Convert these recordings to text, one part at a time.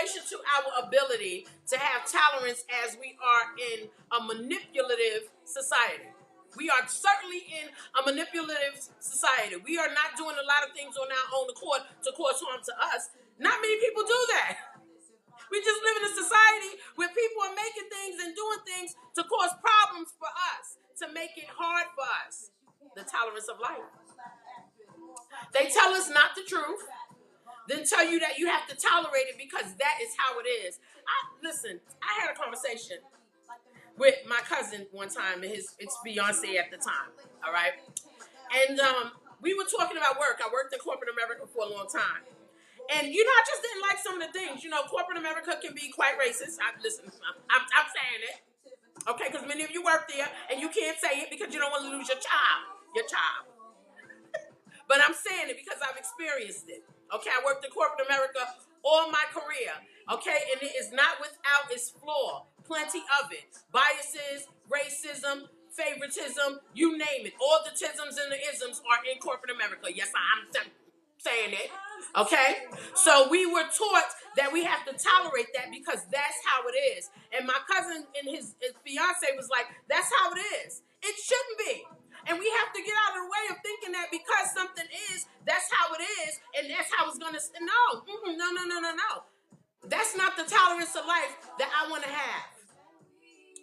relation to our ability to have tolerance as we are in a manipulative society. We are certainly in a manipulative society. We are not doing a lot of things on our own accord to cause harm to us. Not many people do that. We just live in a society where people are making things and doing things to cause problems for us, to make it hard for us. The tolerance of life. They tell us not the truth, then tell you that you have to tolerate it because that is how it is. Listen, I had a conversation with my cousin one time and his fiance at the time, all right? And we were talking about work. I worked in corporate America for a long time. And, I just didn't like some of the things. Corporate America can be quite racist. I'm saying it. Okay, because many of you work there and you can't say it because you don't want to lose your job. But I'm saying it because I've experienced it. Okay, I worked in corporate America all my career. Okay, and it is not without its flaw. Plenty of it. Biases, racism, favoritism, you name it. All the tisms and the isms are in corporate America. Yes, I'm saying it. Okay, so we were taught that we have to tolerate that because that's how it is. And my cousin and his fiance was like, that's how it is. It shouldn't be. And we have to get out of the way of thinking that because something is, that's how it is, and that's how it's going to... No. That's not the tolerance of life that I want to have.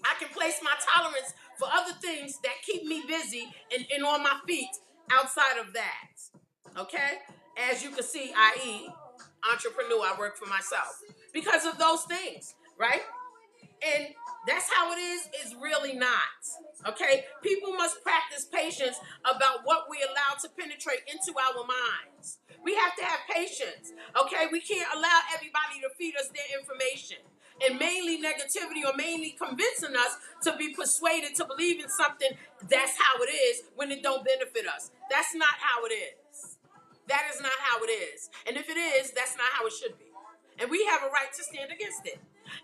I can place my tolerance for other things that keep me busy and on my feet outside of that. Okay? As you can see, i.e., entrepreneur, I work for myself. Because of those things, right? And that's how it is really not. Okay? People must practice patience about what we allow to penetrate into our minds. We have to have patience. Okay? We can't allow everybody to feed us their information. And mainly negativity or mainly convincing us to be persuaded to believe in something that's how it is when it don't benefit us. That's not how it is. That is not how it is. And if it is, that's not how it should be. And we have a right to stand against it,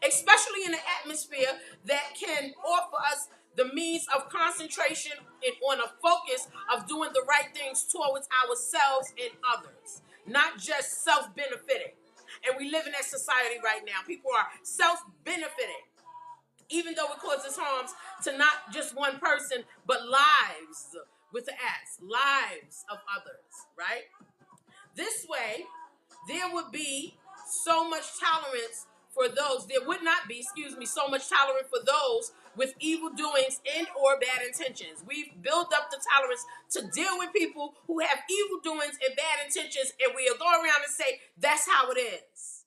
especially in an atmosphere that can offer us the means of concentration and on a focus of doing the right things towards ourselves and others, not just self-benefiting. And we live in that society right now. People are self-benefiting, even though it causes harms to not just one person, but lives with the S, lives of others, right? This way, there would be so much tolerance for those, there would not be, so much tolerance for those with evil doings and or bad intentions. We've built up the tolerance to deal with people who have evil doings and bad intentions, and we'll go around and say, that's how it is.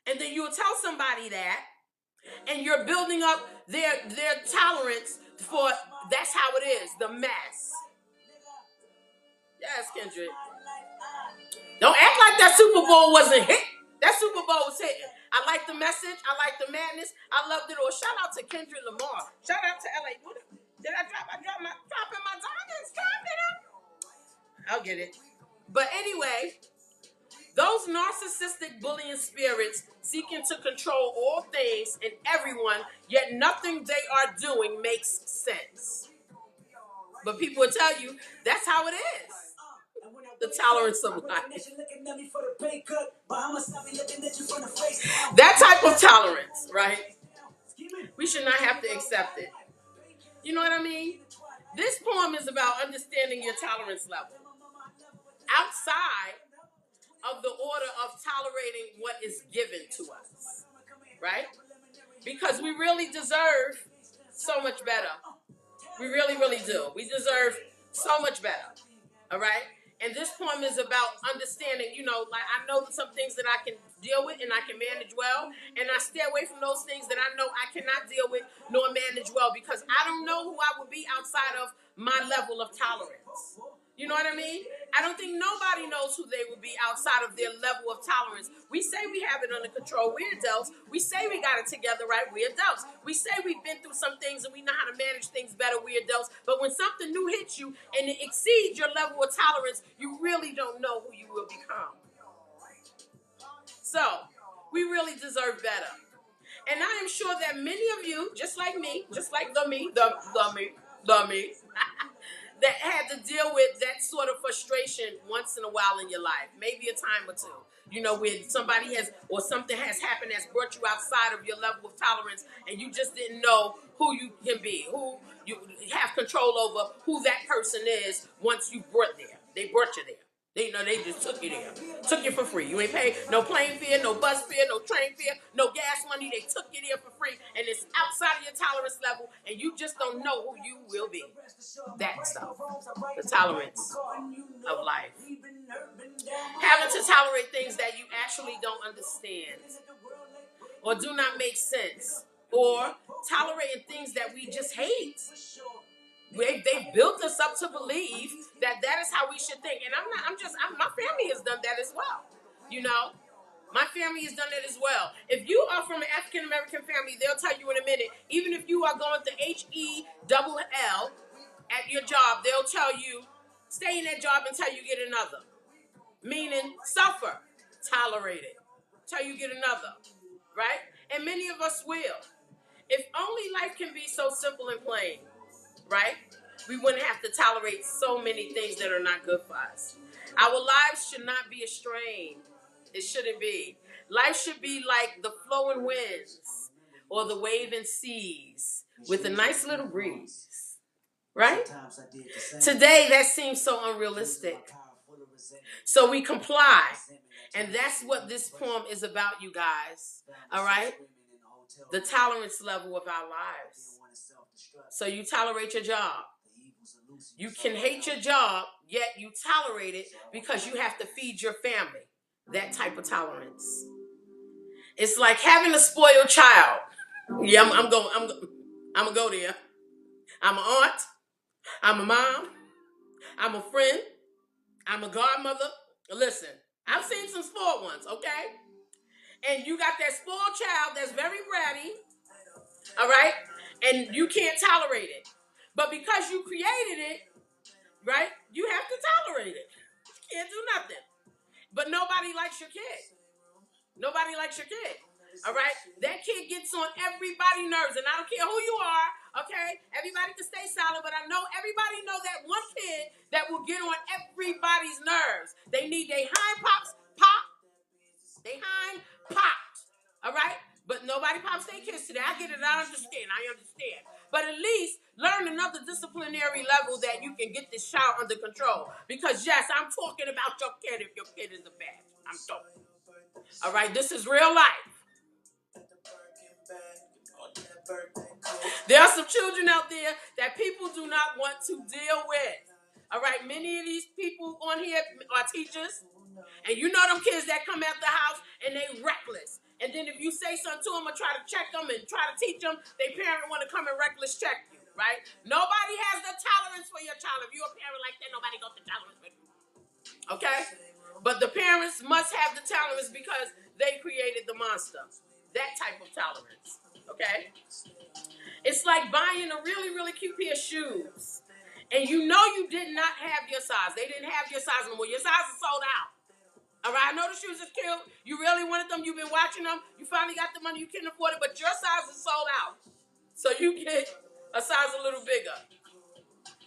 And then you'll tell somebody that, and you're building up their tolerance for that's how it is, the mess. Yes, Kendrick. Don't act like that Super Bowl wasn't hit. That Super Bowl was hitting. I like the message. I like the madness. I loved it all. Shout out to Kendrick Lamar. Shout out to LA. Did I drop? Dropping my diamonds. I'll get it. But anyway, those narcissistic bullying spirits seeking to control all things and everyone, yet nothing they are doing makes sense. But people will tell you that's how it is. The tolerance of life. That type of tolerance, right? We should not have to accept it. You know what I mean? This poem is about understanding your tolerance level. Outside of the order of tolerating what is given to us, right? Because we really deserve so much better. We really, really do. We deserve so much better, all right? And this poem is about understanding, like I know some things that I can deal with and I can manage well, and I stay away from those things that I know I cannot deal with nor manage well because I don't know who I would be outside of my level of tolerance. You know what I mean? I don't think nobody knows who they would be outside of their level of tolerance. We say we have it under control. We're adults. We say we got it together, right? We're adults. We say we've been through some things and we know how to manage things better. We're adults. But when something new hits you and it exceeds your level of tolerance, you really don't know who you will become. So, we really deserve better. And I am sure that many of you, just like me, just like the me, that had to deal with that sort of frustration once in a while in your life, maybe a time or two. you know, when somebody has, or something has happened that's brought you outside of your level of tolerance, and you just didn't know who you can be, who you have control over, who that person is once you brought there. They brought you there. They just took you there. Took you for free. You ain't paid no plane fare, no bus fare, no train fare, no gas money. They took you there for free, and it's outside of your tolerance level, and you just don't know who you will be. That stuff. The tolerance of life. Having to tolerate things that you actually don't understand or do not make sense, or tolerating things that we just hate. They built us up to believe that is how we should think. And my family has done that as well. You know, my family has done it as well. If you are from an African American family, they'll tell you in a minute, even if you are going to HELL at your job, they'll tell you, stay in that job until you get another. Meaning, suffer, tolerate it, till you get another, right? And many of us will. If only life can be so simple and plain, right? We wouldn't have to tolerate so many things that are not good for us. Our lives should not be a strain. It shouldn't be. Life should be like the flowing winds or the waving seas with a nice little breeze, right? Today, that seems so unrealistic. So we comply. And that's what this poem is about, you guys. All right? The tolerance level of our lives. So you tolerate your job. You can hate your job, yet you tolerate it because you have to feed your family. That type of tolerance. It's like having a spoiled child. Yeah, I'm going to go there. I'm an aunt. I'm a mom. I'm a friend. I'm a godmother. Listen, I've seen some spoiled ones, okay? And you got that spoiled child that's very bratty, all right? And you can't tolerate it. But because you created it, right, you have to tolerate it. You can't do nothing. But nobody likes your kid. Nobody likes your kid. All right? That kid gets on everybody's nerves. And I don't care who you are, okay? Everybody can stay silent, but I know everybody know that one kid that will get on everybody's nerves. They need their hind pops popped. They hind popped. All right? But nobody pops their kids today. I get it. I understand. But at least learn another disciplinary level that you can get this child under control. Because, yes, I'm talking about your kid if your kid is a bad. I'm talking. All right? This is real life. There are some children out there that people do not want to deal with. All right? Many of these people on here are teachers. And you know them kids that come out the house and they reckless. And then if you say something to them or try to check them and try to teach them, their parent want to come and reckless check you, right? Nobody has the tolerance for your child. If you're a parent like that, nobody got the tolerance for you. Okay? But the parents must have the tolerance because they created the monster. That type of tolerance. Okay? It's like buying a really, really cute pair of shoes. And you know you did not have your size. They didn't have your size anymore. Your size is sold out. All right, I know the shoes is cute. You really wanted them. You've been watching them. You finally got the money. You can afford it, but your size is sold out. So you get a size a little bigger,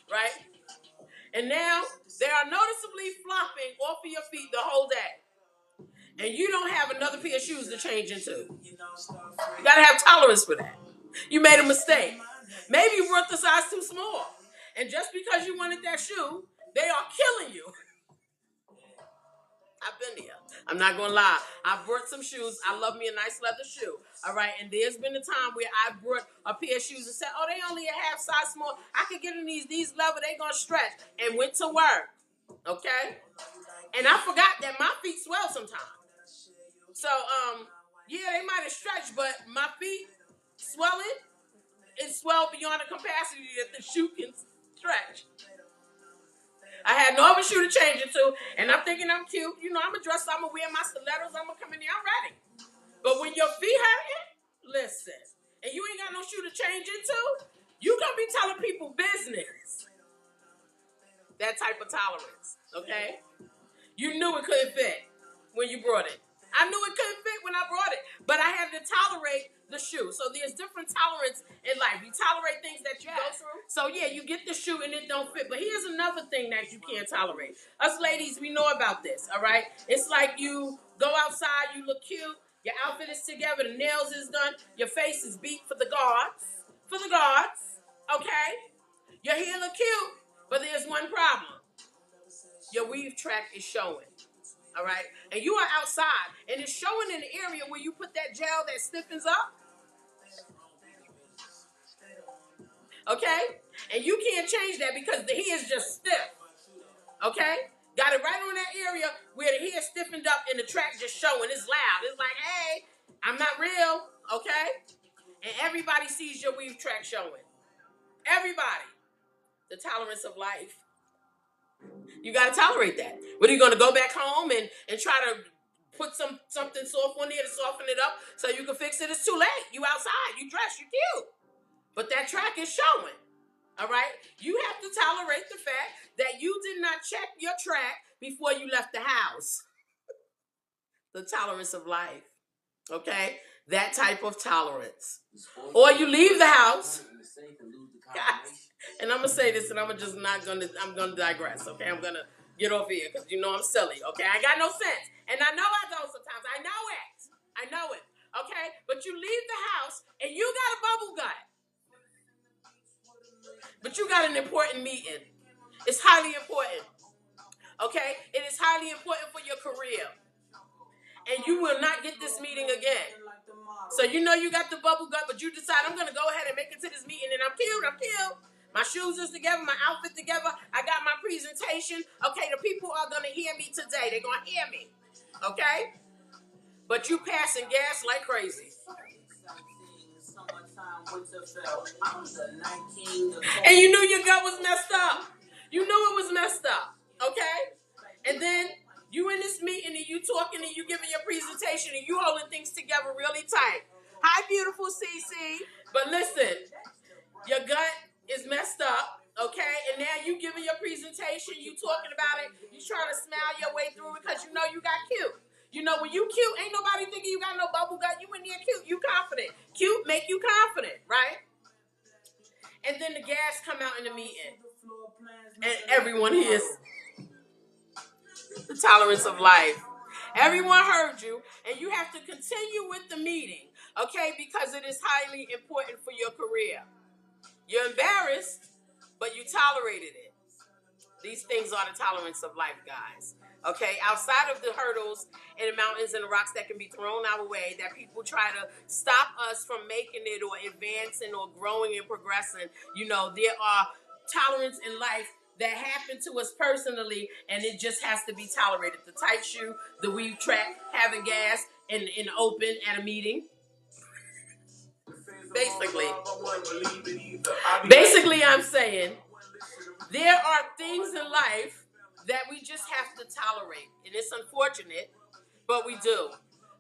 right? And now they are noticeably flopping off of your feet the whole day. And you don't have another pair of shoes to change into. You got to have tolerance for that. You made a mistake. Maybe you brought the size too small. And just because you wanted that shoe, they are killing you. I've been there. I'm not going to lie. I brought some shoes. I love me a nice leather shoe. All right. And there's been a time where I brought a pair of shoes and said, oh, they only a half size small. I could get in these leather. They going to stretch. And went to work. Okay. And I forgot that my feet swell sometimes. So, yeah, they might have stretched, but my feet swelling, it swelled beyond the capacity that the shoe can stretch. I had no other shoe to change it to, and I'm thinking I'm cute. You know, I'm going to dress, I'm going to wear my stilettos, I'm going to come in there, I'm ready. But when your feet hurting, listen, and you ain't got no shoe to change into, you going to be telling people business. That type of tolerance, okay? You knew it couldn't fit when you brought it. I knew it couldn't fit when I brought it, but I had to tolerate the shoe. So there's different tolerance in life. You tolerate things that you go through. So yeah, you get the shoe and it don't fit. But here's another thing that you can't tolerate. Us ladies, we know about this, all right? It's like you go outside, you look cute, your outfit is together, the nails is done, your face is beat for the guards. For the guards, okay? Your hair look cute, but there's one problem. Your weave track is showing. All right, and you are outside, and it's showing in the area where you put that gel that stiffens up. Okay, and you can't change that because the hair is just stiff. Okay, got it right on that area where the hair stiffened up and the track just showing. It's loud. It's like, hey, I'm not real. Okay, and everybody sees your weave track showing. Everybody, the tolerance of life. You got to tolerate that. What are you going to go back home and try to put something soft on there to soften it up so you can fix it? It's too late. You outside. You dressed. You cute. But that track is showing. All right? You have to tolerate the fact that you did not check your track before you left the house. The tolerance of life. Okay? That type of tolerance. Or you leave the house. Guys, and I'm gonna say this, and I'm gonna digress. Okay, I'm gonna get off here because you know I'm silly. Okay, I got no sense, and I know I don't sometimes. I know it. Okay, but you leave the house and you got a bubble gut, but you got an important meeting. It's highly important. Okay, it is highly important for your career, and you will not get this meeting again. So you know you got the bubble gut, but you decide I'm gonna go ahead and make it to this meeting, and I'm cute. My shoes is together, my outfit together. I got my presentation. Okay, the people are gonna hear me today. They're gonna hear me. Okay? But you passing gas like crazy. And you knew your gut was messed up. You knew it was messed up. Okay? And then you in this meeting and you talking and you giving your presentation and you holding things together really tight. Hi, beautiful CC. But listen, your gut is messed up, okay? And now you giving your presentation, you talking about it, you trying to smile your way through it because you know you got cute. You know when you cute, ain't nobody thinking you got no bubble gut. You in there cute, you confident. Cute make you confident, right? And then the gas come out in the meeting. And everyone hears the tolerance of life. Everyone heard you, and you have to continue with the meeting, okay? Because it is highly important for your career. You're embarrassed, but you tolerated it. These things are the tolerance of life, guys. Okay, outside of the hurdles and the mountains and the rocks that can be thrown our way, that people try to stop us from making it or advancing or growing and progressing, you know, there are tolerance in life that happen to us personally, and it just has to be tolerated. The tight shoe, the weave track, having gas in open at a meeting. Basically, I'm saying there are things in life that we just have to tolerate. And it's unfortunate, but we do.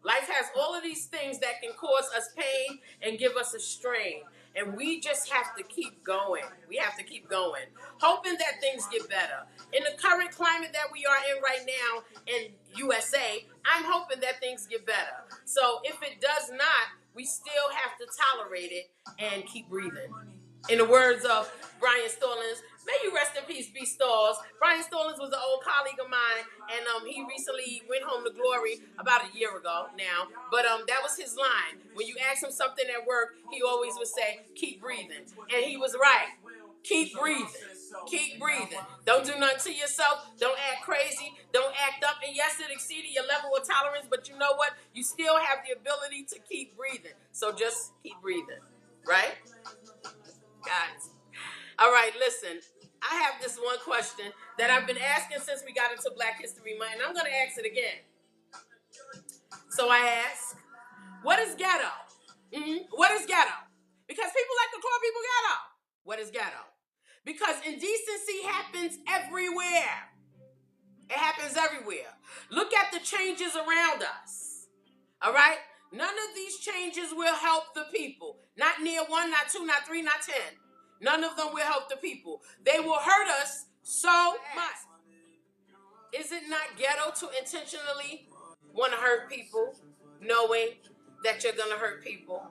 Life has all of these things that can cause us pain and give us a strain. And we just have to keep going. We have to keep going, hoping that things get better. In the current climate that we are in right now in USA, I'm hoping that things get better. So if it does not, we still have to tolerate it and keep breathing. In the words of Brian Stallings, may you rest in peace, B. Stalls. Brian Stallings was an old colleague of mine, and he recently went home to glory about a year ago now. But that was his line. When you ask him something at work, he always would say, keep breathing. And he was right. Keep breathing. Keep breathing. Don't do nothing to yourself. Don't act crazy. Don't act up. And yes, it exceeded your level of tolerance, but you know what? You still have the ability to keep breathing. So just keep breathing. Right? Guys. All right, listen. I have this one question that I've been asking since we got into Black History Month, and I'm going to ask it again. So I ask, what is ghetto? What is ghetto? Because people like to call people ghetto. What is ghetto? Because indecency happens everywhere. It happens everywhere. Look at the changes around us. All right? None of these changes will help the people. Not near 1, not 2, not 3, not 10. None of them will help the people. They will hurt us so much. Is it not ghetto to intentionally want to hurt people, knowing that you're going to hurt people.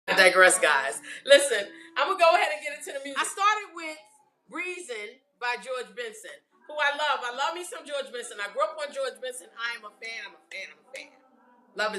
I digress, guys. Listen, I'm going to go ahead and get into the music. I started with Reason by George Benson, who I love. I love me some George Benson. I grew up on George Benson. I am a fan. I'm a fan. Love his